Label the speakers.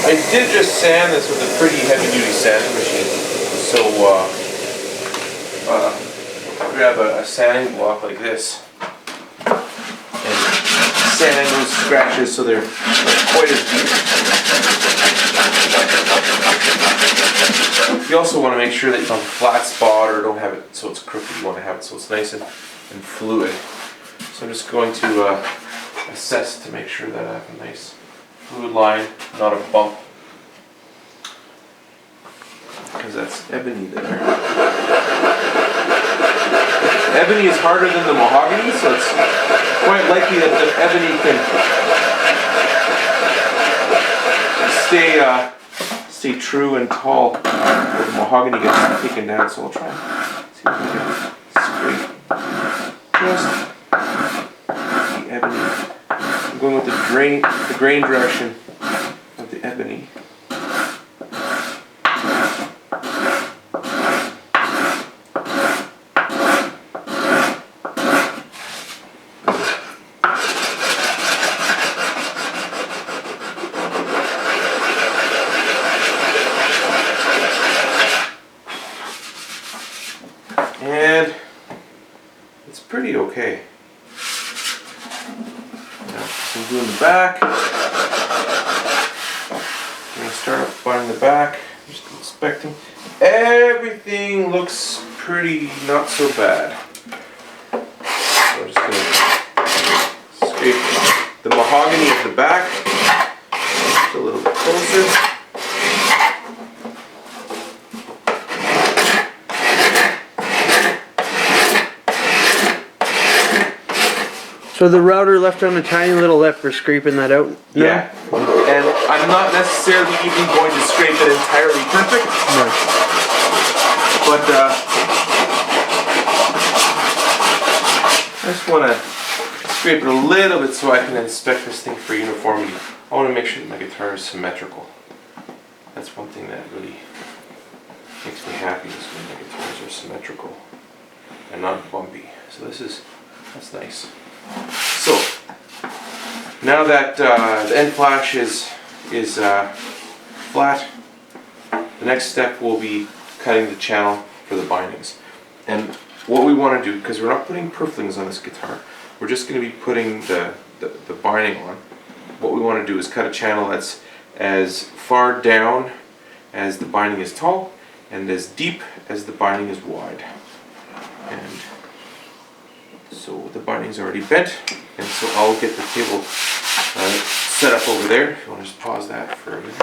Speaker 1: I did just sand this with a pretty heavy-duty sanding machine. So grab a sanding block like this and sand those scratches so they're not quite as deep. You also want to make sure that you don't have a flat spot or don't have it so it's crooked. You want to have it so it's nice and fluid. So I'm just going to assess to make sure that I have a nice fluid line, not a bump, because that's ebony there. Ebony is harder than the mahogany, so it's quite likely that the ebony can stay true and tall, but the mahogany gets taken down. So I'll try and see if we can scrape just the ebony. I'm going with the grain direction of the ebony. And it's pretty okay. Now, I'm doing the back. I'm going to start up binding the back. Just inspecting. Everything looks pretty not so bad. So I'm just going to scrape the mahogany at the back just a little bit closer.
Speaker 2: So the router left on a tiny little lip for scraping that out? No?
Speaker 1: Yeah, and I'm not necessarily even going to scrape it entirely perfect.
Speaker 2: No.
Speaker 1: But I just want to scrape it a little bit so I can inspect this thing for uniformity. I want to make sure that my guitar is symmetrical. That's one thing that really makes me happy, is when my guitars are symmetrical and not bumpy. So that's nice. So now that the end flash is flat, the next step will be cutting the channel for the bindings. And what we want to do, because we're not putting purflings on this guitar, we're just going to be putting the binding on. What we want to do is cut a channel that's as far down as the binding is tall and as deep as the binding is wide. And so the binding's already bent, and so I'll get the table set up over there. If you want to just pause that for a minute.